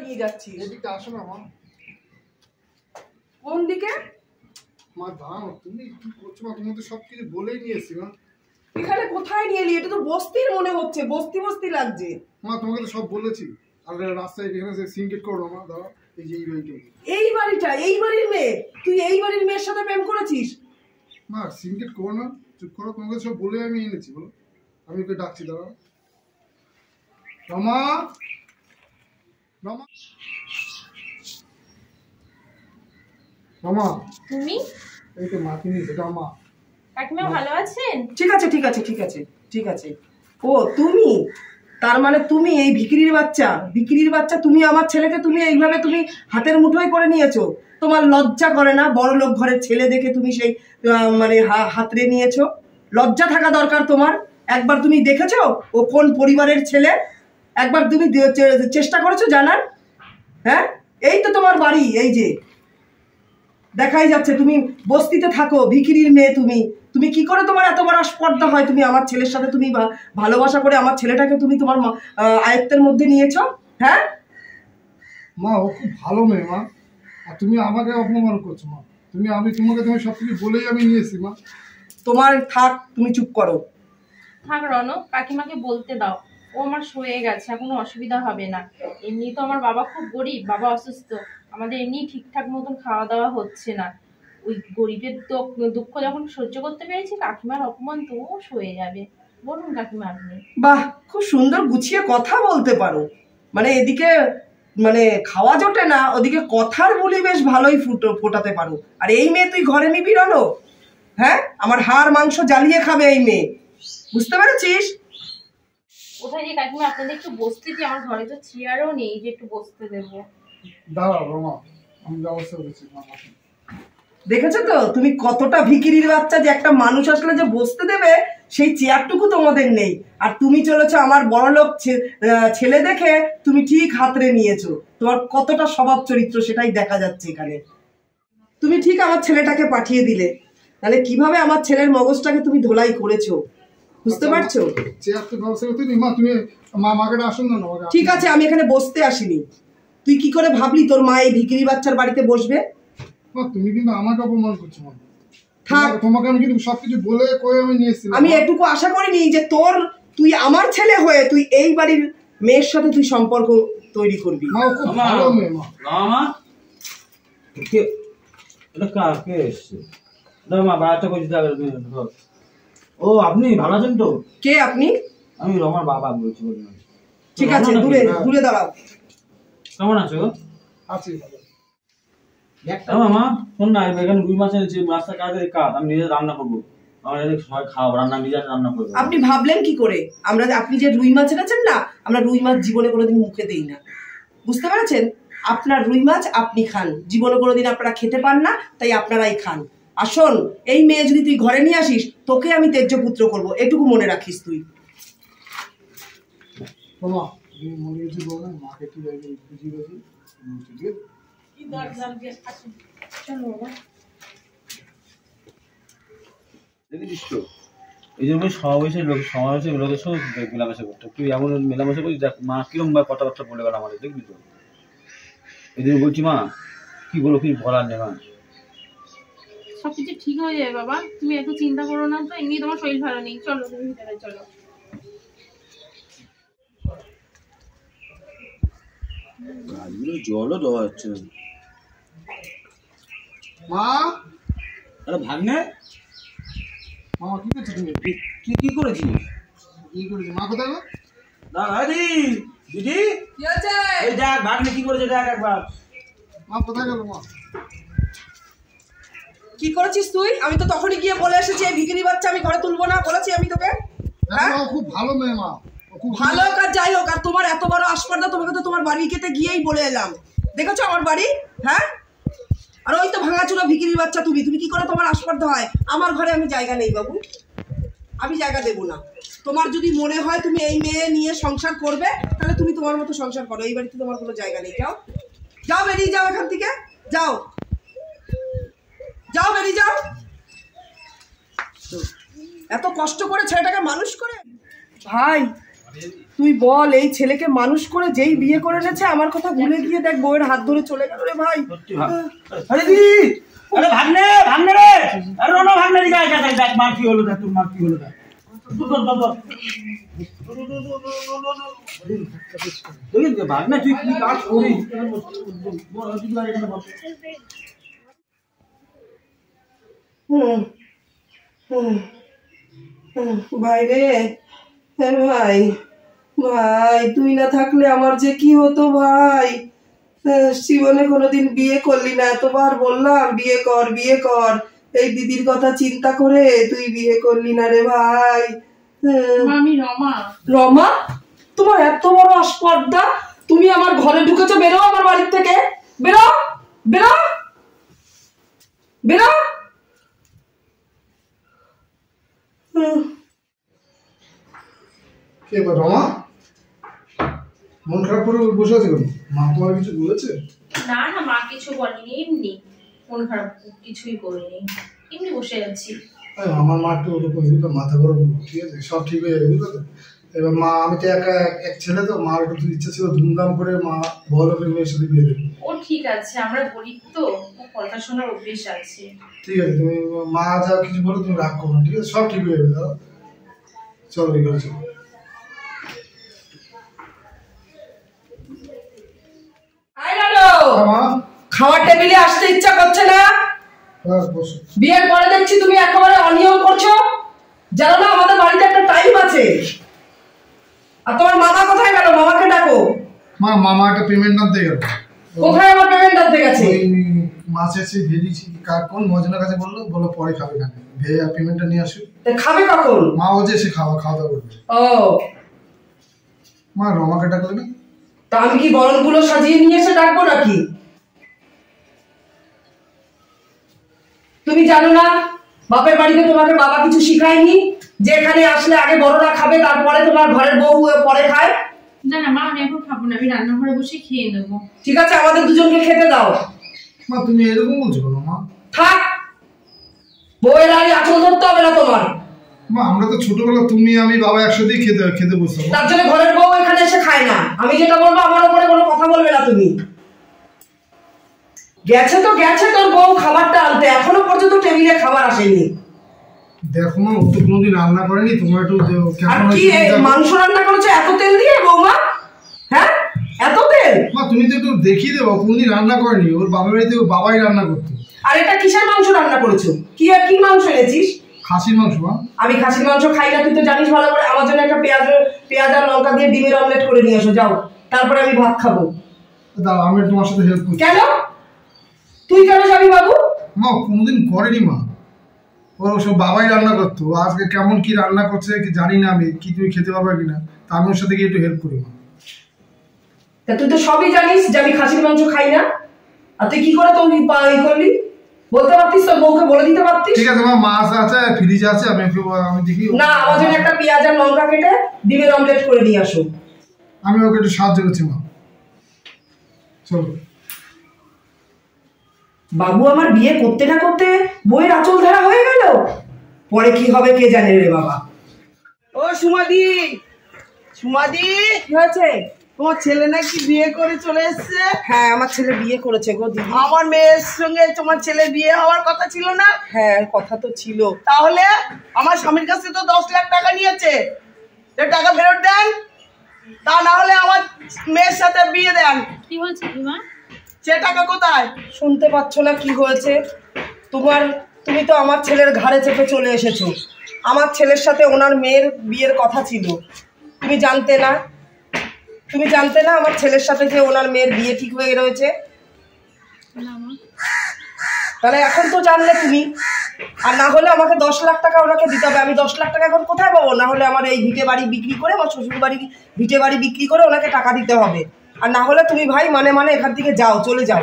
নিয়ে যাচ্ছিস? এদিকে আসো না মা। কোন দিকে? মা দাঁড়াও, তুমি কি করছো মা? তুমি তো সবকিছু বলেই নিয়েছি মা। এখানে কোথায় নিয়ে এলি? এটা তো বস্তির মনে হচ্ছে, বস্তি বস্তি লাগছে। মা তোমাকে তো সব বলেছি। আর রাস্তায় এখানে সিনকেট করো মা। দাঁড়াও, এই যে এই বাড়িটা। এই বাড়িটা? এই বাড়ির মেয়ে? তুই এই বাড়ির মেয়ের সাথে প্রেম করেছিস? মা সিনকেট করো না, চুপ করো। তোমাকে সব বলে আমি এনেছি, বলো। আমি ওকে ডাকছি, দাঁড়াও। রমা, রমা, রমা। তুমি? এই তো মা, তুমি রমা। কাকিমা ভালো আছেন? ঠিক আছে ঠিক আছে ঠিক আছে ঠিক আছে। ও তুমি, তার মানে তুমি এই ভিখিরির বাচ্চা, ভিখিরির বাচ্চা তুমি আমার ছেলেকে তুমি এইভাবে তুমি হাতের মুঠোয় করে নিয়েছো? তোমার লজ্জা করে না? বড় লোক ঘরের ছেলে দেখে তুমি সেই মানে হাতড়ে নিয়েছো? লজ্জা থাকা দরকার তোমার। একবার তুমি দেখেছো ও কোন পরিবারের ছেলে? একবার তুমি চেষ্টা করেছো জানার? হ্যাঁ, এই তো তোমার বাড়ি, এই যে দেখাই যাচ্ছে। তুমি বস্তিতে থাকো, ভিখিরির মেয়ে তুমি। তুমি কি করে তোমার এত বড় স্পর্ধা হয়? তুমি আমার ছেলের সাথে তুমি ভালোবাসা করে আমার ছেলেটাকে তুমি তোমার আয়ত্তের মধ্যে নিয়েছো? হ্যাঁ মা, ও খুব ভালো মেয়ে মা। আর তুমি আমাকে অপমান করছো মা। আমি তোমাকে সবকিছু বলেই আমি নিয়েছি মা। তোমার থাক, তুমি চুপ করো। থাক রনক, কাকিমাকে বলতে দাও। ও আমার সয়ে গেছে, কোনো অসুবিধা হবে না। এমনি তো আমার বাবা খুব গরিব, বাবা অসুস্থ, আমাদের এমনি ঠিকঠাক মতন খাওয়া দাওয়া হচ্ছে না। ওই গরিবের দুঃখ যখন সহ্য করতে পেরেছি, কাকিমার অপমান তো সয়ে যাবে। বলুন কাকিমা আপনি। বাহ, খুব সুন্দর গুছিয়ে কথা বলতে পারো। মানে এদিকে মানে খাওয়া জোটে না, ওদিকে কথার বলি বেশ ভালোই ফোটাতে পারো। আর এই মেয়ে তুই ঘরে নিবি রনো? হ্যাঁ, আমার হাড় মাংস জ্বালিয়ে খাবে এই মেয়ে, বুঝতে পেরেছিস? কোথায় যে কাকিমা আপনাদের একটু বসতে দিই, আমার ঘরে তো চেয়ারও নেই যে একটু বসতে দেবো। দাঁড়াও রমা, আমি ব্যবস্থা করছি। দেখেছো তো তুমি কতটা ভিখিরির বাচ্চা, যে একটা মানুষ আসলে যে বসতে দেবে সেই চেয়ারটুকু তোমাদের নেই। আর তুমি চলেছো আমার বড়লোক ছেলে দেখে তুমি ঠিক হাতড়ে নিয়েছো। তোমার কতটা স্বভাব চরিত্র সেটাই দেখা যাচ্ছে এখানে। তুমি ঠিক আমার ছেলেটাকে পাঠিয়ে দিলে, তাহলে কিভাবে আমার ছেলের মগজটাকে তুমি ধোলাই করেছো, বুঝতে পারছো? চেয়ার তো ব্যবস্থা করতে দিই মা। তুমি মাকে আসুন না। ঠিক আছে, আমি এখানে বসতে আসিনি। তুই কি করে ভাবলি তোর মা এই ভিখিরি বাচ্চার বাড়িতে বসবে? তুমি কিন্তু আমাকে অপমান করছো মা। তোমাকে আমি কিন্তু সবকিছু বলে কয়ে আমি নিয়ে এসেছি। আমি এটুকু আশা করিনি যে তুই আমার ছেলে হয়ে তুই এই বাড়ির মেয়ের সাথে তুই সম্পর্ক তৈরি করবি। মা খুব ভালো মেয়ে মা। মা এটা কাকে এসছে? মা বাড়াটা করে দিতে হবে। ও আপনি ভালো আছেন তো? কে আপনি? আমি রমার বাবা বলছি। ঠিক আছে, দূরে দূরে দাঁড়াও। কেমন আছো? আছি। মা শোন না, এখানে রুই মাছ এনেছি, মাছটা কাজে কাজ, আমি নিজে রান্না করবো। আমার সবাই খাওয়া রান্না নিজে রান্না করবো। আপনি ভাবলেন কি করে আপনি যে রুই মাছ এনেছেন না, আমরা রুই মাছ জীবনে কোনোদিন মুখে দেই না, বুঝতে পেরেছেন? আপনার রুই মাছ আপনি খান, জীবনে কোনোদিন আপনারা খেতে পান না, তাই আপনারাই খান। আর শোন, এই মেয়ে যদি তুই ঘরে নিয়ে আসিস, তোকে আমি তেজ্য পুত্র করবো, এটুকু মনে রাখিস তুই। মনে হচ্ছে বলবেন মাকে একটু বুঝিয়ে গেছি। দেখেছিস তো, এই জন্য সমাবেশের লোকের সঙ্গে মেলামেশা করতে, তুই এমন মেলামেশা করিস, দেখ মা কিরকম ভাবে কথাবার্তা বলে গেল আমাদের, দেখবি তো? এই জন্য বলছি মা, কি বলো, কি বলার নেই মা। সবকিছু ঠিক হয়ে যাবে বাবা, তুমি এত চিন্তা করো না তো। এমনি তোমার শরীর ভালো নেই, চলো তুমি ভিতরে চলো। জলও দেওয়া হচ্ছে মা। আরে ভাগ্নে, মামা কি করছিস তুমি? তুই কি করেছিস? কি করেছিস? মা কোথায় গো? দিদি এই দেখ ভাগ্নে কি করেছে, দেখ একবার। মা কোথায় গেল মা? কি করেছিস তুই? আমি তো তখনই গিয়ে বলে এসেছি এই ভিখিরি বাচ্চা আমি ঘরে তুলবো না, বলেছি আমি তোকে। খুব ভালো মেয়ে মা। ভালো হোক আর যাই হোক, আর তোমার এত বড় আসপর্দা, তোমাকে তো তোমার বাড়ি খেতে গিয়েই বলে এলাম। দেখেছো আমার বাড়ি? হ্যাঁ, আর ওই তো ভাঙাচুরা ভিখিরির বাচ্চা তুমি কি করে তোমার আসপর্দা হয়? আমার ঘরে আমি জায়গা নেই বাবু, আমি জায়গা দেবো না। তোমার যদি মনে হয় তুমি এই মেয়ে নিয়ে সংসার করবে, তাহলে তুমি তোমার মতো সংসার করো, এই বাড়িতে তোমার কোনো জায়গা নেই। যাও যাও, বেরিয়ে যাও এখান থেকে, যাও যাও, বেরিয়ে যাও। এত কষ্ট করে ছেলেটাকে মানুষ করে। ভাই, তুই বল, এই ছেলেকে মানুষ করে যেই বিয়ে করে এনেছে আমার কথা ভুলে গিয়ে দেখ বউয়ের হাত ধরে চলে গেল রে ভাই। আরে দি, আরে ভাগ্নে ভাগ্নে রে, আরে রনো ভাগ্নে রে, গায় গায় দেখ মার কি হলো, দেখ তোর মার কি হলো, দেখ ভাগ্নে তুই কি কাজ করিস? ভাই রে, ভাই ভাই তুই না থাকলে আমার যে কি হতো ভাই। জীবনে কোনোদিন বিয়ে করলি না, এতবার বললাম বিয়ে কর বিয়ে কর, এই দিদির কথা চিন্তা করে তুই বিয়ে করলি না রে ভাই। আমি রমা। রমা? তোমার এত বড় আস্পর্ধা, তুমি আমার ঘরে ঢুকেছো? বেরো আমার বাড়ির থেকে, বেরো বেরো বেরো। কে রমা, মন খারাপ করে বসে আছে কেন? মা তোমার কিছু বলেছে? না না, মা কিছু বলেনি, এমনি মন খারাপ কিছুই করিনি, এমনি বসে আছি। আমার মা একটু ওরকম এগুলো মাথা গরম, ঠিক আছে, সব ঠিক হয়ে যাবে, বুঝলো তো? এবার মা, আমি তো একা এক ছেলে, তো মার একটু ইচ্ছা ছিল ধুমধাম করে মা বড় মেয়ের সাথে বিয়ে দেবে। ও ঠিক আছে, আমরা গরিব তো, কথা শোনার অভ্যেস আছে। ঠিক আছে, তুমি মা যা কিছু বলো তুমি রাগ করো না, ঠিক আছে, সব ঠিক হয়ে যাবে। দাদা চলো এই ঘরে চলো। খাওয়ার টেবিলে আসতে ইচ্ছা করছে না? বিয়ের পরে দেখছি তুমি একেবারে অনিয়ম করছো। জানো না আমাদের বাড়িতে একটা টাইম আছে। আর তোমার মামা কোথায় গেল? মামাকে ডাকো। মা, মামা একটা পেমেন্ট আনতে গেল। কোথায় আমার পেমেন্ট আনতে গেছে? মাছ এসে ভেজেছি, কোন মজনের কাছে বললো, বলো পরে খাবে না, ভেজে পেমেন্টটা নিয়ে আসো। খাবে কখন? মা ও যে এসে খাওয়া দাওয়া করবে। ও মা, রমাকে ডাকলে না? তা আমি কি বরণগুলো সাজিয়ে নিয়ে এসে ডাকবো নাকি? তুমি জানো না বাপের বাড়িতে তোমাকে বাবা কিছু শিখায়নি যে এখানে আসলে আগে বড়রা খাবে, তারপরে তোমার ঘরের বউ পরে খায়? না না মা, আমি এখন খাবো না, আমি রান্নাঘরে বসে খেয়ে নেবো। ঠিক আছে, আমাদের দুজনকে খেতে দাও। মা তুমি এরকম বলছো কেন? মা থাক, বউয়ের আগে আঁচল ধরতে হবে না তোমার। মা, আমরা তো ছোটবেলা তুমি আমি বাবা একসাথেই খেতে বসতাম। তার জন্য ঘরের বউ এখানে এসে খায় না। আমি যেটা বলবো আমার উপরে কোনো কথা বলবে না তুমি। গেছে তো গেছে তোর বউ খাবারটা আনতে, এখনো পর্যন্ত টেবিলে খাবার আসেনি। দেখো মা, ও তো কোনোদিন রান্না করেনি, তোমার একটু আর কি মাংস রান্না করেছে এত তেল দিয়ে বৌমা? হ্যাঁ, এত তেল? মা তুমি তো একটু দেখিয়ে দেবো, কোনোদিন রান্না করেনি, ওর বাবার বাড়িতে ওর বাবাই রান্না করতো। আর এটা কিসের মাংস রান্না করেছো? কি আর কি মাংস এনেছিস? খাসির মাংস। মা আমি খাসির মাংস খাই না, তুই তো জানিস ভালো করে। আমার জন্য একটা পেঁয়াজ আর লঙ্কা দিয়ে ডিমের অমলেট করে নিয়ে এসো, যাও, তারপরে আমি ভাত খাবো। দাঁড়া, আমি তোমার সাথে হেল্প করছি। কেন? তুই কেন যাবি বাবু? মা কোনোদিন করেনি মা, ওর সব বাবাই রান্না করতো। আজকে কেমন কি রান্না করছে কি জানি না আমি, কি তুমি খেতে পারবে কিনা, তা আমি ওর সাথে গিয়ে একটু হেল্প করি। মা তা তুই তো সবই জানিস যে আমি খাসির মাংস খাই না, আর তুই কি করে তো করলি? বলতে পারতিস, তোর বউকে বলে দিতে পারতিস। ঠিক আছে মা, মাছ আছে ফ্রিজে আছে, আমি দেখি। না, আমার জন্য একটা পেঁয়াজ আর লঙ্কা কেটে ডিমের অমলেট করে নিয়ে আসো। আমি ওকে একটু সাহায্য করছি। মা চলো। বাবু আমার বিয়ে করতে না করতে বইয়ের আঁচল ধরা হয়ে গেল, পরে কি হবে কে জানে রে বাবা। ও সুমাদি, সুমাদি, কি হয়েছে? তোমার ছেলে নাকি বিয়ে করে চলে এসছে? হ্যাঁ, আমার ছেলে বিয়ে করেছে গো দিদি। আমার মেয়ের সঙ্গে তোমার ছেলে বিয়ে হওয়ার কথা ছিল না? হ্যাঁ, কথা তো ছিল। তাহলে আমার স্বামীর কাছে তো 10 লাখ টাকা নিয়েছে, টাকা ফেরত দেন, তা না হলে আমার মেয়ের সাথে বিয়ে দেন। কি হয়েছে মা? সে টাকা কোথায়? শুনতে পাচ্ছ না কি হয়েছে? তুমি তো আমার ছেলের ঘাড়ে চেপে চলে এসেছো। আমার ছেলের সাথে ওনার মেয়ের বিয়ের কথা ছিল, তুমি জানতে না? তুমি জানতে না আমার ছেলের সাথে যে ওনার মেয়ের বিয়ে ঠিক হয়ে রয়েছে? তাহলে এখন তো জানলে তুমি। আর না হলে আমাকে 10 লাখ টাকা ওনাকে দিতে হবে। আমি 10 লাখ টাকা এখন কোথায় পাবো? না হলে আমার এই ভিটে বাড়ি বিক্রি করে, আমার শ্বশুর বাড়ি ভিটে বাড়ি বিক্রি করে ওনাকে টাকা দিতে হবে। আর না হলে তুমি ভাই মানে এখান থেকে যাও, চলে যাও,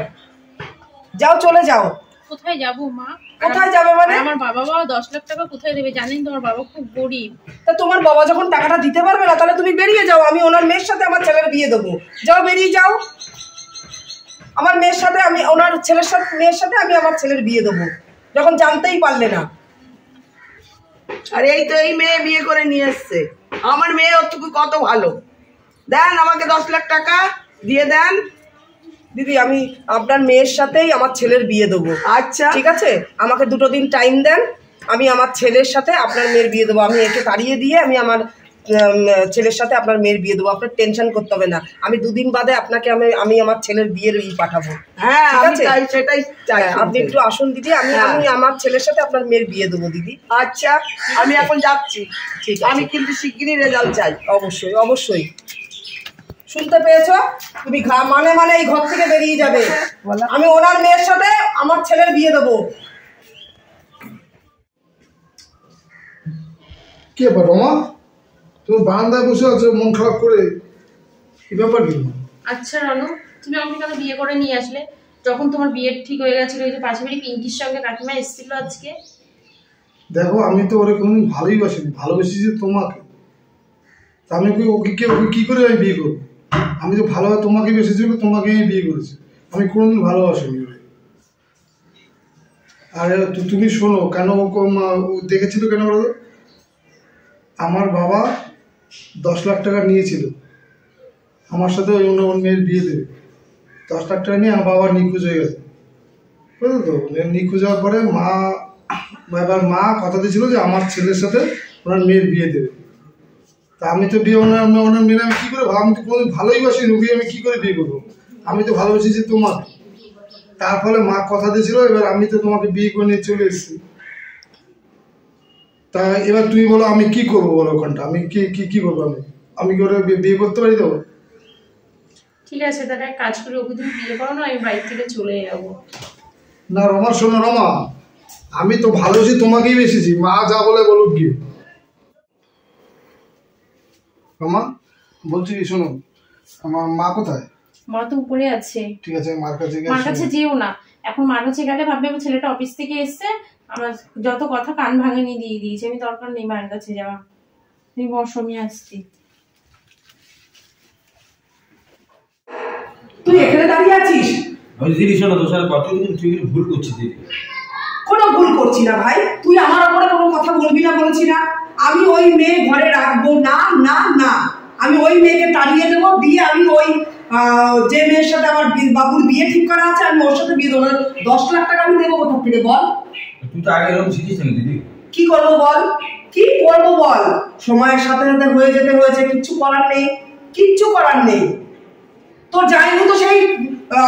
চলে যাও। কোথায় যাবো মা? কোথায় যাবে মানে? আমার বাবা 10 লাখ টাকা কোথায় দেবে? জানেন তোমার বাবা খুব গরিব। তা তোমার বাবা যখন টাকাটা দিতে পারবে না, তাহলে তুমি বেরিয়ে যাও। আমি ওনার মেয়ের সাথে আমার ছেলের বিয়ে দেবো। যাও, বেরিয়ে যাও। আমার মেয়ের সাথে আমি ওনার মেয়ের সাথে আমি আমার ছেলের বিয়ে দেবো, যখন জানতেই পারলে না। আর এই তো এই মেয়ে বিয়ে করে নিয়ে এসছে। আমার মেয়ে ওর থেকে কত ভালো। দেন আমাকে 10 লাখ টাকা দিয়ে দেন। দিদি আমি আপনার মেয়ের সাথেই আমার ছেলের বিয়ে দেবো। আচ্ছা ঠিক আছে, আমাকে 2 দিন টাইম দেন, আমি আমার ছেলের সাথে আপনার মেয়ের বিয়ে দেবো। আমি একে তাড়িয়ে দিয়ে আমি আমার ছেলের সাথে আপনার মেয়ের বিয়ে দেবো। আপনার টেনশন করতে হবে না, আমি 2 দিন বাদে আপনাকে আমি আমার ছেলের বিয়ের পাঠাবো। হ্যাঁ ঠিক আমি আছে, চাই, সেটাই চাই। আপনি একটু আসুন দিদি, আমি আমার ছেলের সাথে আপনার মেয়ের বিয়ে দেবো দিদি। আচ্ছা আমি এখন যাচ্ছি। ঠিক আছে, আমি কিন্তু শিগগিরই রেজাল্ট চাই। অবশ্যই অবশ্যই। শুনতে পেয়েছো? তুমি মানে এই ঘর থেকে বেরিয়ে যাবে। আমি ওনার মেয়ের সাথে আমার ছেলের বিয়ে দেবো। কে রমা, তুমি বারান্দায় বসে আছো মন খারাপ করে, কি ব্যাপার কি? আচ্ছা রনু, তুমি আমাকে কেন বিয়ে করে নিয়ে আসলে? যখন তোমার বিয়ে ঠিক হয়ে গেছিল, ওই যে পাশে বাড়ি পিঙ্কির সঙ্গে কাকিমা এসেছিল আজকে। দেখো আমি তো ওরা কোনোদিন ভালোবাসিনি, ভালোবেসেছি তোমাকে। আমি ওকে কি করে আমি বিয়ে করবো? আমি তো ভালোভাবে তোমাকে বেসেছি, তোমাকে আমি বিয়ে করেছি। আমি কোনোদিন ভালোবাসিনি ওরে। আর তুমি শোনো, কেন ও দেখেছিল কেন বলো? আমার বাবা 10 লাখ টাকা নিয়েছিল আমার সাথে ওই অন্য মেয়ের বিয়ে দেবে। 10 লাখ টাকা নিয়ে আমার বাবা নিখোঁজ হয়ে গেছে, বুঝলো তো? নিখোঁজ হওয়ার পরে মা কথা দিয়েছিল যে আমার ছেলের সাথে ওনার মেয়ের বিয়ে দেবে। তা আমি তো বিয়ে ওনার মেয়ে আমি কী করে, আমি তো কোনোদিন ভালোই বাসিনি ওকে, আমি কী করে বিয়ে করবো? আমি তো ভালোবেসেছি তোমাকে। তার ফলে মা কথা দিয়েছিল, এবার আমি তো তোমাকে বিয়ে করে নিয়ে চলে এসেছি। তা এবার তুমি বলো আমি কি করবো, বলো ওখানটা আমি কি করবো? আমি কি ওরা বিয়ে করতে পারি? দেবো? ঠিক আছে, তাহলে এক কাজ করে ওকে তুমি বিয়ে করো না, আমি বাড়ি থেকে চলে যাবো। না রমা শোনো, রমা আমি তো ভালোবাসি তোমাকেই বেসেছি, মা যা বলে বলুক গিয়ে। রমা বলছি কি, শোনো, আমার মা কোথায়? মা তো উপরে আছে। ঠিক আছে, মার কাছে মার কাছে যেও না, এখন মার কাছে গেলে ভাববে আমার ছেলেটা অফিস থেকে এসছে, আমার যত কথা কান ভাঙানি দিয়ে দিয়েছে। আমি দরকার নেই মায়ের কাছে যাওয়া। তুমি বসো, আমি আসছি। তুই এখানে দাঁড়িয়ে আছিস? আমি দিদি শোনো, তোর সাথে কত কিন্তু তুই কিন্তু ভুল করছিস দিদি। কোনো ভুল করছি না ভাই, তুই আমার ওপরে কোনো কথা বলবি না বলেছি না? আমি ওই মেয়ে ঘরে রাখবো না না না, আমি ওই মেয়েকে তাড়িয়ে দেবো, দিয়ে আমি ওই যে মেয়ের সাথে আমার বাবুর বিয়ে ঠিক করা আছে আমি ওর সাথে বিয়ে দেবো। 10 লাখ টাকা আমি দেবো কোথা থেকে বল? তুই তো আগে এরকম ছিলিস না দিদি। কি করবো বল, কি করবো বল? সময়ের সাথে সাথে হয়ে যেতে হয়েছে, কিচ্ছু করার নেই, কিচ্ছু করার নেই। তোর যাইনি তো সেই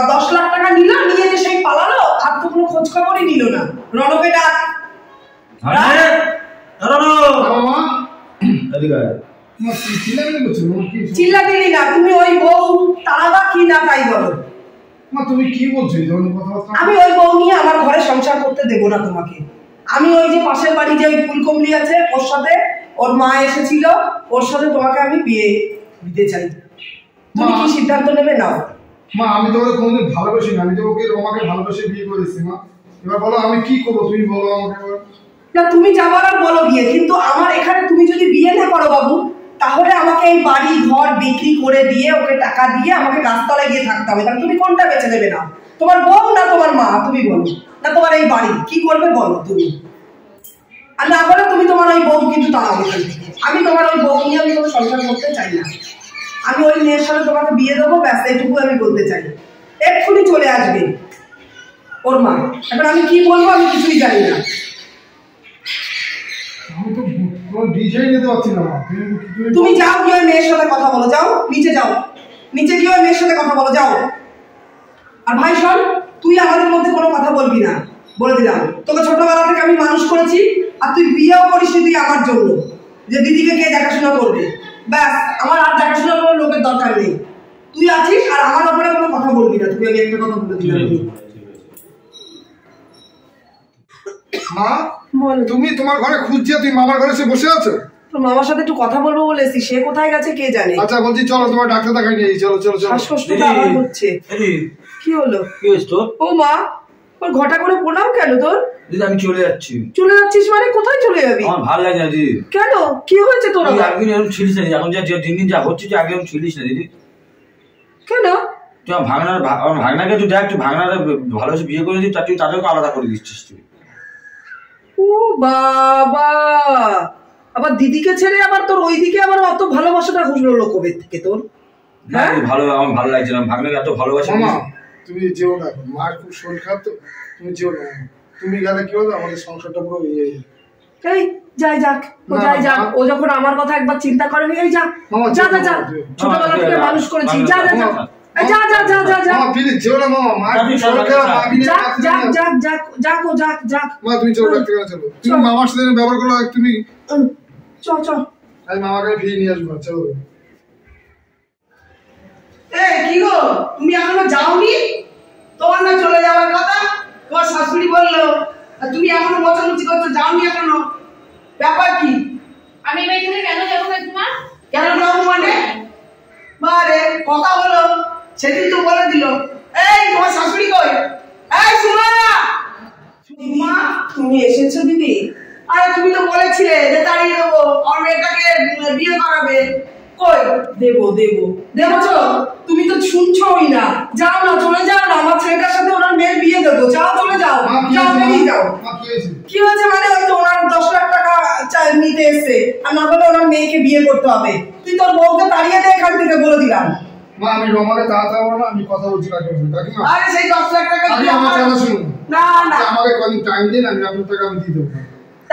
10 লাখ টাকা নিল, নিয়ে যে সেই পালালো, আর তো কোনো খোঁজ খবরই নিল না। রণকে ডাক। চিল্লাপিল্লি না, তুমি ওই বউ তাড়াবা কি না তাই বলো। তুমি কি বলছো? আমি ওই বউ নিয়ে আমার ঘরে সংসার করতে দেবো না তোমাকে। আমি ওই যে পাশের বাড়ি যে ওই ফুলকমলি আছে, ওর সাথে ওর মা এসেছিল, ওর সাথে তোমাকে আমি বিয়ে দিতে চাই। তুমি কি সিদ্ধান্ত নেবে? নাও। মা আমি তো ওকে কোনোদিন ভালোবাসি না, আমি তো ওকে রমাকে ভালোবেসে বিয়ে করেছি। মা এবার বলো আমি কি করবো, তুমি বলো আমাকে। না তুমি যাবার আর বলো বিয়ে, কিন্তু আমার এখানে তুমি যদি বিয়ে না করো বাবু, তাহলে আমাকে এই বাড়ি ঘর বিক্রি করে দিয়ে ওকে টাকা দিয়ে আমাকে গাছতলায় গিয়ে থাকতে হবে। তাহলে তুমি কোনটা বেছে নেবে? না তোমার বউ না তোমার মা, তুমি বলো। না তোমার এই বাড়ি কি করবে বলো তুমি। আর না বলে তুমি তোমার ওই বউ কিন্তু তাড়াবে। আমি তোমার ওই বউ নিয়ে আমি কোনো সংসার করতে চাই না। আমি ওই মেয়ের সাথে তোমাকে বিয়ে দেবো, ব্যাস এইটুকু আমি বলতে চাই। এক্ষুনি চলে আসবে ওর মা। এখন আমি কি বলবো আমি কিছুই জানি না। আমি তো কোনো ডিসিশন নিতে পারছি না। তুমি যাও গিয়ে ওই মেয়ের সাথে কথা বলো, যাও নিচে যাও, নিচে গিয়ে ওই মেয়ের সাথে কথা বলো, যাও। আর ভাই শোন, তুই আমাদের মধ্যে কোনো কথা বলবি না, বলে দিলাম। তোকে ছোটবেলা থেকে আমি মানুষ করেছি, আর তুই বিয়েও করিস তুই আমার জন্য, যে দিদিকে কে দেখাশোনা করবে। ব্যাস, আমার আর দেখাশোনা করার লোকের দরকার নেই। তুই আছিস আর আমার ওপরে কোনো কথা বলবি না। তুই আমি একটা কথা বলে দিলাম। মা তুমি তোমার ঘরে খুঁজছি, তুমি মামার ঘরে এসে বসে আছো? তোর মামার সাথে একটু কথা বলবো বলেছি, সে কোথায় গেছে কে জানে। আচ্ছা বলছি চলো তোমার ডাক্তার দেখাই নিয়ে, চলো চলো চলো। শ্বাসকষ্টটা আবার হচ্ছে। কি হলো? কি হয়েছে তোর? ও মা, ওর ঘটা করে প্রণাম কেন তোর? দিদি আমি চলে যাচ্ছি। চলে যাচ্ছিস মানে? কোথায় চলে যাবি? আমার ভালো লাগে না দিদি। কেন, কি হয়েছে তোর? একদিন এরকম ছিলিস না, এখন যা দিন দিন যা হচ্ছে আগে এরকম ছিলিস না দিদি। কেন? তুই আমার ভাগনাকে তুই দেখ, তুই ভাগনারা ভালোবেসে বিয়ে করে দিস, তুই তাদেরকে আলাদা করে দিচ্ছিস তুই। ও বাবা, আবার দিদিকে ছেড়ে আবার তোর ওইদিকে আবার অত ভালোবাসাটা হলো কবে থেকে তোর? হ্যাঁ ভালো, আমার ভালো লাগছে না, ভাগ্নাকে এত ভালোবাসা। মামা তুমি যেও না, এখন মার খুব শরীর খারাপ তো, তুমি যেও না। তুমি গেলে কি হলো, আমাদের সংসারটা পুরো ইয়ে। এই যাই যাক, ও যাই যাক, ও যখন আমার কথা একবার চিন্তা করেনি, এই যা যা যা যা, ছোটবেলা থেকে মানুষ করেছি, যা যা যা যা যা যা যা যা, মামা প্লিজ যেও না মামা, মার খুব শরীর খারাপ, মা বিনে যাক যাক যাক যাক যাক ও যাক যাক। মা তুমি চলো, ডাক্তার কাছে চলো, তুমি মামার সাথে ব্যবহার করো, তুমি চ চ, আমি মামাকে ফিরিয়ে নিয়ে আসবো, চলো। কি গো, তুমি এখনো যাওনি? তোমার না চলে যাওয়ার কথা, তোমার শাশুড়ি বললো, আর তুমি এখনো মোচামুচি করছো, যাওনি এখনো, ব্যাপার কি? আমি এবার এখানে কেন যাবো কাকিমা? কেন যাবো মানে? মারে কথা বলো, সেদিন তো বলে দিল। এই তোমার শাশুড়ি কই? এই সুমা, সুমা তুমি এসেছো দিদি? আরে তুমি তো বলেছিলে যে তাড়িয়ে দেবো, আমার মেয়েটাকে বিয়ে করাবে। কই? দেবো দেবো দেবো, তুমি তো শুনছোই না। যাও না, চলে যাও না, আমার ছেলেটার সাথে ওনার মেয়ের বিয়ে দেবো। যাও চলে যাও, যাও বেরিয়ে যাও। কি হয়েছে মানে, ওই তো ওনার 10 লাখ টাকা নিতে এসছে, আর না হলে ওনার মেয়েকে বিয়ে করতে হবে। তুই তোর বউকে তাড়িয়ে দে এখান থেকে, বলে দিলাম। মা আমি রমাকে তাড়াতাড়ি না, আমি কথা বলছি কাকিমা। আরে সেই 10 লাখ টাকা আগে আমার কথা শুনুন। না না, আমাকে কদিন টাইম দিন, আমি আপনার টাকা আমি দিয়ে দেবো।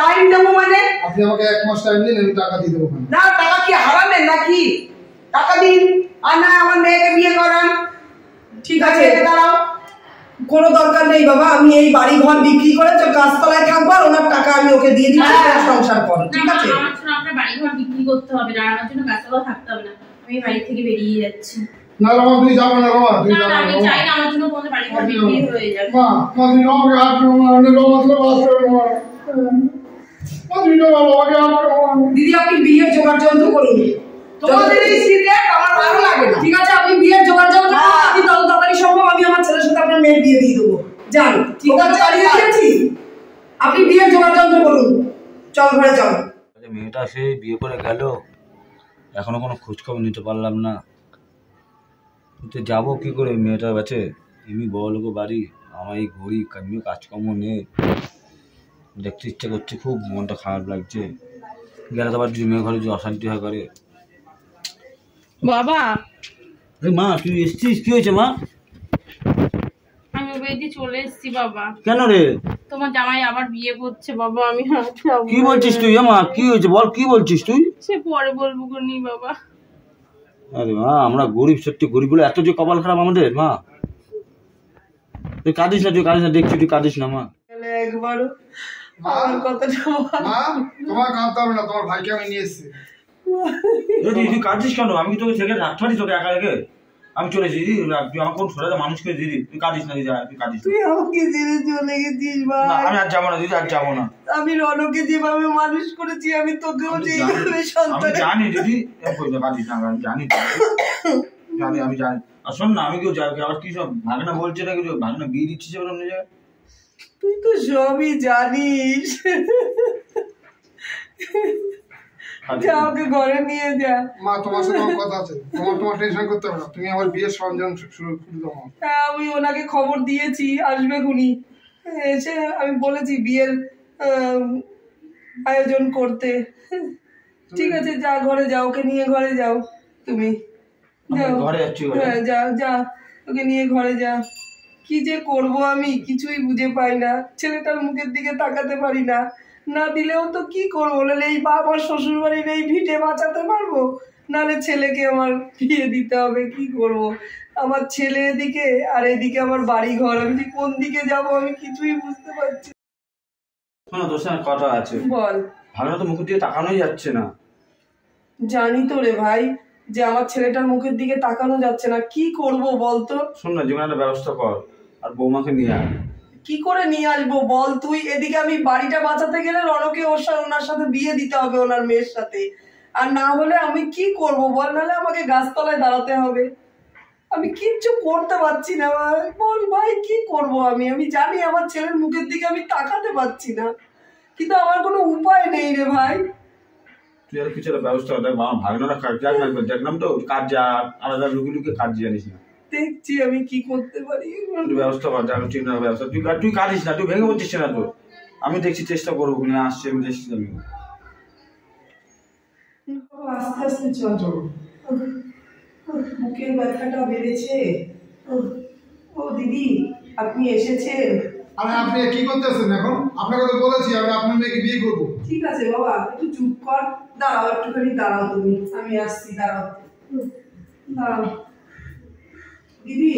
টাইম দেবো মানে? আপনি আমাকে 1 মাস টাইম দিন, আমি টাকা দিয়ে দেবো। না, টাকা কি হারাবেন নাকি? টাকা দিন, আর না আমার মেয়েকে বিয়ে করান। ঠিক আছে, দাঁড়াও। কোনো দরকার নেই বাবা, আমি এই বাড়ি ঘর বিক্রি করে গাছতলায় থাকবো, আর ওনার টাকা আমি ওকে দিয়ে দিচ্ছি, সংসার করো, ঠিক আছে? আমার জন্য আপনার বাড়ি ঘর বিক্রি করতে হবে না, আমার জন্য গাছতলা থাকতে হবে না, আমি বাড়ি থেকে বেরিয়ে যাচ্ছি। না রমা তুমি যাবে না, রমা তুমি না যাবে না, না। আমি চাই না আমার জন্য কোনো বাড়ি ঘর বিক্রি হয়ে যাবে। মা মা তুমি রমাকে হাত করো, মা আমি রমা তোমার বাস করো, মা তুমি রমাকে হাত করো। দিদি আপনি বিয়ের জোগাড় যন্ত্র করুন। তোমাদের এই সিরিয়াল আমার ভালো লাগে না। ঠিক আছে, আপনি বিয়ের জোগাড় যন্ত্র করুন, আপনি তত তাড়াতাড়ি সম্ভব আমি আমার ছেলের সাথে আপনার মেয়ের বিয়ে দিয়ে দেবো। যান, ঠিক আছে, দাঁড়িয়ে দিয়েছি, আপনি বিয়ের জোগাড় যন্ত্র করুন। চল ঘরে চল। মেয়েটা সে বিয়ে করে গেল, এখনো কোনো খোঁজখবর নিতে পারলাম না। তো যাবো কি করে মেয়েটার কাছে? এমনি বড় লোক বাড়ি, আমার এই গরিব, এমনি কাজকর্ম নেই, দেখতে ইচ্ছা করছে, খুব মনটা খারাপ লাগছে। গেলে তো আবার যদি মেয়ে ঘরে যদি অশান্তি হয় করে। বাবা মা তুই এসছিস, কি হয়েছে মা? আমি ওই বাড়িতে চলে এসেছি বাবা। কেন রে? তোমার জামাই আবার বিয়ে করছে বাবা, আমি কি বলছিস তুই? মা কি হয়েছে বল, কি বলছিস তুই? সে পরে বলবো নি বাবা। আরে মা, আমরা গরিব, সত্যি গরিব বলে এত যে কপাল খারাপ আমাদের। মা তুই কাঁদিস না, তুই কাঁদিস না, দেখছি তুই কাঁদিস না। মা একবারও আমার কথাটা মা তোমার কাঁদতে হবে না, তোমার ভাইকে আমি নিয়ে এসেছি। তুই কাঁদিস কেন? আমি তোকে থেকে রাখতে পারি তোকে একা রেখে? আমি চলে এসেছি, তুই আমার কোন ছোট মানুষ করে দিদি, তুই কাঁদিস না দিদি, তুই কাঁদিস না। তুই আমাকে ছেড়ে চলে গেছিস ভাই। আমি আর যাবো না দিদি, আর যাবো না। আমি রনকে যেভাবে মানুষ করেছি, আমি তোকেও যেভাবে আমি সন্তান। জানি দিদি, কাঁদিস না, আমি জানি জানি, আমি জানি। আর শোন না, আমি কেউ যাই আবার কি সব ভাগনা বলছে না, কিছু ভাগনা বিয়ে দিচ্ছিস অন্য জায়গায়। তুই তো সবই জানিস। যা, ওকে ঘরে নিয়ে যা। মা তোমার সাথে আমার কথা আছে, তোমার টেনশন করতে হবে না, তুমি আমার বিয়ের সরঞ্জাম শুরু করে দাও। হ্যাঁ, আমি ওনাকে খবর দিয়েছি, আসবে খুনি এসে, আমি বলেছি বিয়ের আয়োজন করতে। ঠিক আছে, যা ঘরে যাও, ওকে নিয়ে ঘরে যাও তুমি। যাও ঘরে যাচ্ছি। হ্যাঁ যা যা, ওকে নিয়ে ঘরে যা। কি যে করব আমি কিছুই বুঝে পাই না, ছেলেটার মুখের দিকে তাকাতে পারি না। না দিলেও তো কি করবো, নাহলে এই আমার শ্বশুর বাড়ির এই ভিটে বাঁচাতে পারবো, নাহলে ছেলেকে আমার বিয়ে দিতে হবে। কি করব, আমার ছেলে এদিকে আর এদিকে আমার বাড়ি ঘর, আমি কোন দিকে যাব আমি কিছুই বুঝতে পারছি। শোনো, তোর সঙ্গে কথা আছে। বল। ভাগনা তো মুখের দিকে তাকানোই যাচ্ছে না। জানি তো রে ভাই, যে আমার ছেলেটার মুখের দিকে তাকানো যাচ্ছে না, কি করব বলতো? শোন না, জীবনে একটা ব্যবস্থা কর, আর বৌমাকে নিয়ে আয়। কি করে নিয়ে আসবো বল তুই? এদিকে আমি বাড়িটা বাঁচাতে গেলে রনকে ওনার সাথে বিয়ে দিতে হবে, ওনার মেয়ের সাথে। আর না হলে আমি কি করব বল, নাহলে আমাকে গাছতলায় দাঁড়াতে হবে। আমি কিচ্ছু করতে পারছি না ভাই, বল ভাই কি করব আমি? আমি জানি আমার ছেলের মুখের দিকে আমি তাকাতে পারছি না, কিন্তু আমার কোনো উপায় নেই রে ভাই। তুই আর কিছু একটা ব্যবস্থা কর। দেখ আমার ভাগনারা দেখলাম তো কাজ, আলাদা লুকিয়ে লুকিয়ে কাজ জানিস না। দেখছি আমি কি করতে পারি। ব্যবস্থা কর, যা চিন্তা ব্যবস্থা। তুই কাঁদিস না, তুই ভেঙে পড়ছিস না তো। আমি দেখছি চেষ্টা করবো, নিয়ে আসছি আমি দেখছি আমি। বাবা, আস্তে আস্তে চল। চলো। বুকের ব্যথাটা বেড়েছে। ও দিদি, আপনি এসেছেন? আরে আপনি কি করতেছেন এখন? আপনাকে তো বলেছি আমি আপনার মেয়েকে বিয়ে করবো। ঠিক আছে বাবা, একটু চুপ কর, দাঁড়াও, একটুখানি দাঁড়াও তুমি, আমি আসছি, দাঁড়াও দাঁড়াও। দিদি,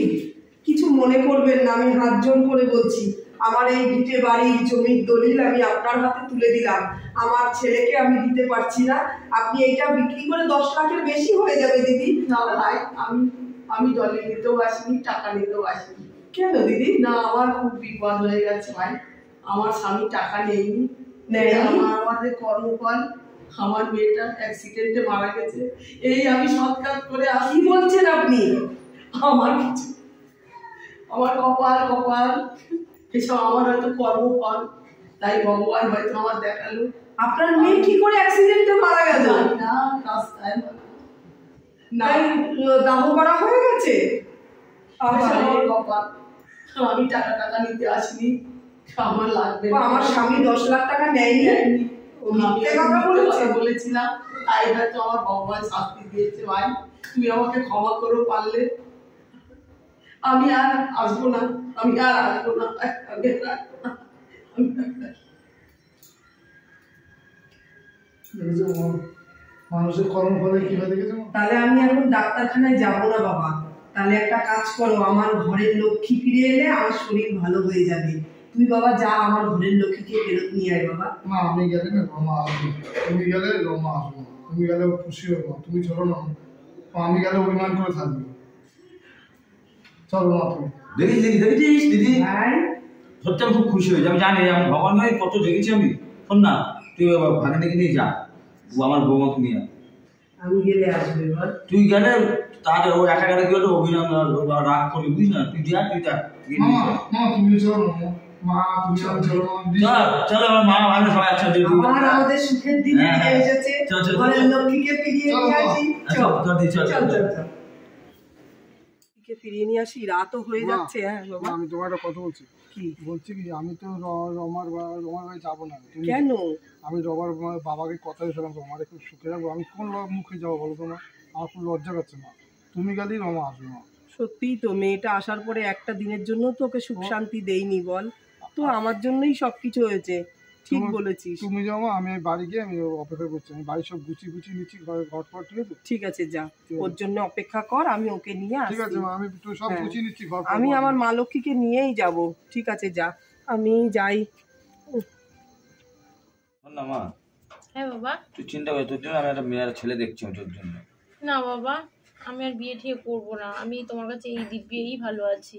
কিছু মনে করবেন না, আমি হাত জোর করে বলছি, আমার এই ভিটে বাড়ির জমির দলিল আমি আপনার হাতে তুলে দিলাম। আমার ছেলেকে আমি দিতে পারছি না, আপনি এইটা বিক্রি করে 10 লাখের বেশি হয়ে যাবে দিদি। না ভাই, আমি দলিল নিতেও আসিনি, টাকা নিতেও আসিনি। কেন দিদি? না, আমার খুব বিপদ হয়ে গেছে ভাই। আমার স্বামী টাকা নেয়নি, নেয়নি? আমাদের কর্মফল, আমার মেয়েটা অ্যাক্সিডেন্টে মারা গেছে। এই আমি সৎকার করে কি আসি। বলছেন আপনি? আমার কিছু, আমার কপাল এসব আমার হয়তো কর্মফল, তাই ভগবান হয়তো আমার দেখালো। আপনার মেয়ে কি করে অ্যাক্সিডেন্টে মারা গেল? জানি না, রাস্তায় না, তাই দাহ করা হয়ে গেছে? এসব আমার কপাল। আমি টাকা নিতে আসিনি, আমার লাগবে না। আমার স্বামী 10 লাখ টাকা নেয়নি? ও মিথ্যে কথা বলেছে? বলেছিলাম, তাই হয়তো আমার ভগবান শাস্তি দিয়েছে। ভাই, তুমি আমাকে ক্ষমা করো পারলে। আমি আর আসবো না, আমি আর আসবো না। দেখেছো মানুষের কর্মফলে কি হয় দেখেছো? তাহলে আমি এখন ডাক্তারখানায় যাব না বাবা। তাহলে একটা কাজ করো, আমার ঘরের লক্ষ্মী ফিরে এলে আমার শরীর ভালো হয়ে যাবে। তুই বাবা যা, আমার ঘরের লক্ষ্মীকে ফেরত নিয়ে আয় বাবা। না, আমি গেলে না রমা আসবে, তুমি গেলে রমা আসবে না, তুমি গেলে খুশি হবে না, তুমি চলো না, আমি গেলে অভিমান করে থাকবে। চলো মা তুমি। দেখেছিস দিদি, ভাই, সত্যি আমি খুব খুশি হয়েছি। আমি জানি আমি ভগবান ভাই কত দেখেছি আমি। শোন না, তুই ভাগ্নেকে নিয়ে যা, ও আমার বৌমাকে নিয়ে আয়। আমি গেলে আসবে বল। তুই গেলে তাহলে ও একা গেলে কি হতো, অভিনন্দন রাগ করবি, বুঝিস না? তুই যা, তুই যা, গিয়ে নিয়ে মা যা। মা তুমি চলো না, মা তুমি চলো চল চল, আমার মা ভালো সবাই একসাথে আমার আমাদের সুখের দিন হ্যাঁ, ফিরে এসেছে, চল, চল, চল। ঘরের লক্ষ্মীকে ফিরিয়ে চল, নিয়ে বাবা। আসি। চল, চল, চল, চল চল। চল চল, লক্ষ্মীকে ফিরিয়ে নিয়ে আসি, রাতও হয়ে মা, যাচ্ছে। হ্যাঁ বাবা। আমি তোমার একটা কথা বলছি। কি? বলছি কি, আমি তো রমার বাড়ি যাবো না। তুমি কেন? আমি রমার বাবাকে কথা দিয়েছিলাম রমার একটু সুখে যাবো, আমি কোন মুখে যাবো বলো তোমার? আমার খুব লজ্জা করছে না, তুমি গেলেই রমা আসবে না। সত্যিই তো, মেয়েটা আসার পরে একটা দিনের জন্য তো ওকে সুখ শান্তি দেইনি বল, তো আমার জন্যই সবকিছু হয়েছে। ঠিক বলেছিস। তুমি যাও মা, আমি বাড়ি গিয়ে আমি অপেক্ষা করছি, আমি বাড়ি সব গুছিয়ে নিচ্ছি, ঘর ফট, ঠিক আছে? ঠিক আছে, যা, ওর জন্য অপেক্ষা কর, আমি ওকে নিয়ে ঠিক আছে আসছি। মা, আমি একটু সব হ্যাঁ। গুছিয়ে নিচ্ছি ঘর। আমি আমার মা লক্ষ্মীকে নিয়েই যাব। ঠিক আছে, যা, আমি যাই। শোন না মা, হ্যাঁ বাবা। তুই চিন্তা করে, তোর জন্য আমি একটা মেয়ের ছেলে দেখছি আমি তোর জন্য। না বাবা, আমি আর বিয়ে ঠিয়ে করবো না, আমি তোমার কাছে এই দিব্যেই ভালো আছি।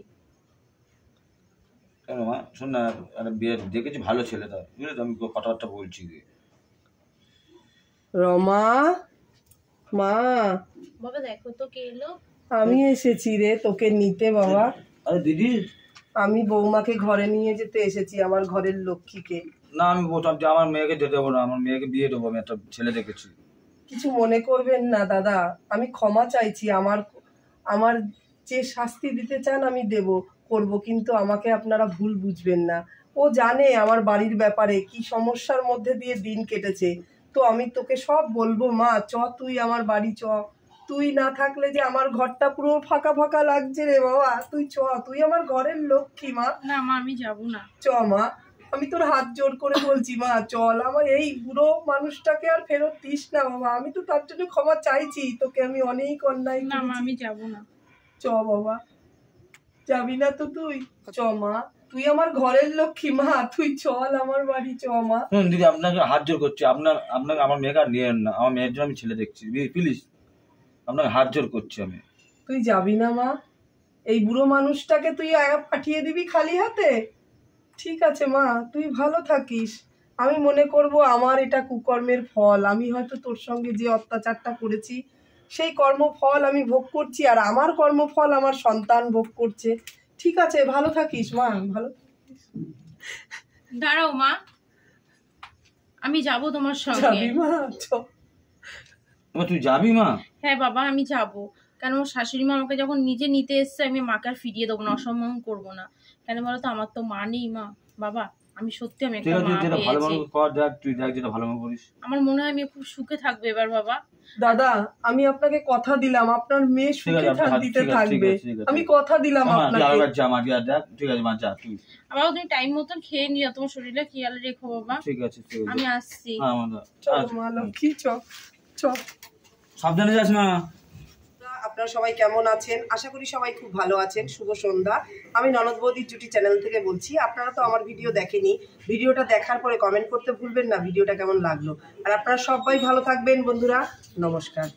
কেন মা? শোন না, একটা বিয়ে দেখেছি ভালো ছেলে, তার বুঝলি তো, আমি কথাবার্তা বলছি কি। রমা, মা, বাবা দেখো তো কে এলো। আমি এসেছি রে তোকে নিতে বাবা। আরে দিদি, আমি বৌমাকে ঘরে নিয়ে যেতে এসেছি, আমার ঘরের লক্ষ্মীকে। না আমি বলতাম যে আমার মেয়েকে যেতে দেবো না, আমার মেয়েকে বিয়ে দেবো, আমি একটা ছেলে দেখেছি। কিছু মনে করবেন না দাদা, আমি ক্ষমা চাইছি। আমার যে শাস্তি দিতে চান আমি করব, কিন্তু আমাকে আপনারা ভুল বুঝবেন না। ও জানে আমার বাড়ির ব্যাপারে কি সমস্যার মধ্যে দিয়ে দিন কেটেছে, তো আমি তোকে সব বলবো। মা চ, তুই আমার বাড়ি চ। তুই না থাকলে যে আমার ঘরটা পুরো ফাঁকা ফাঁকা লাগছে রে বাবা। তুই চ, তুই আমার ঘরের লক্ষ্মী মা। না মা, আমি যাব না। চ মা, আমি তোর হাত জোর করে বলছি মা, চল। আমার এই বুড়ো মানুষটাকে আর ফেরত দিস না বাবা, আমি তো তার জন্য ক্ষমা চাইছি, তোকে আমি অনেক অন্যায় না মা, করেছি। আমি যাব না। চ বাবা, যাবি না তো তুই? চ মা, তুই আমার ঘরের লক্ষ্মী মা, তুই চল আমার বাড়ি, চ মা। শুনুন দিদি, আপনাকে হাত জোর করছি, আপনাকে আমার মেয়েকে আর নিয়েন না, আমার মেয়ের জন্য আমি ছেলে দেখছি, প্লিজ আপনাকে হাত জোর করছি আমি। তুই যাবি না মা? এই বুড়ো মানুষটাকে তুই পাঠিয়ে দিবি খালি হাতে? ঠিক আছে মা, তুই ভালো থাকিস। আমি মনে করব আমার এটা কুকর্মের ফল, আমি হয়তো তোর সঙ্গে যে অত্যাচারটা করেছি সেই কর্মফল আমি ভোগ করছি, আর আমার কর্মফল আমার সন্তান ভোগ করছে। ঠিক আছে, ভালো থাকিস মা, ভালো। দাঁড়াও মা, আমি যাব তোমার সঙ্গে। যাবি মা? চ। তুই যাবি মা? হ্যাঁ বাবা, আমি যাব। কেন, আমার শাশুড়ি মা আমাকে যখন নিজে নিতে এসছে, আমি মাকে আর ফিরিয়ে দেবো না, অসম্মান করবো না। কেন বলো তো, আমার তো মা নেই মা। বাবা আমি সত্যি আমি ঠিক একটা আছে, মা যেটা ভালো পেয়েছি। মনে কর, দেখ তুই দেখ যেটা ভালো মনে করিস। আমার মনে হয় আমি খুব সুখে থাকবো এবার বাবা। দাদা আমি আপনাকে কথা দিলাম আপনার মেয়ে ঠিক সুখে আছে, শান্তিতে ঠিক আছে, থাকবে। ঠিক আছে। আমি কথা দিলাম মা, তুই আপনাকে। আরেকবার যা মা, যা দেখ, ঠিক আছে মা, যা তুই। বাবা তুমি টাইম মতন খেয়ে নিও, তোমার শরীরে খেয়াল রেখো বাবা। ঠিক আছে, ঠিক আছে। আমি আসছি। হ্যাঁ মা, চল মা লক্ষ্মী, চল চল। সাবধানে যাস মা। আপনারা সবাই কেমন আছেন? আশা করি সবাই খুব ভালো আছেন। শুভ সন্ধ্যা। আমি ননদ বৌদির জুটি চ্যানেল থেকে বলছি। আপনারা তো আমার ভিডিও দেখেনি, ভিডিওটা দেখার পরে কমেন্ট করতে ভুলবেন না ভিডিওটা কেমন লাগলো। আর আপনারা সবাই ভালো থাকবেন বন্ধুরা। নমস্কার।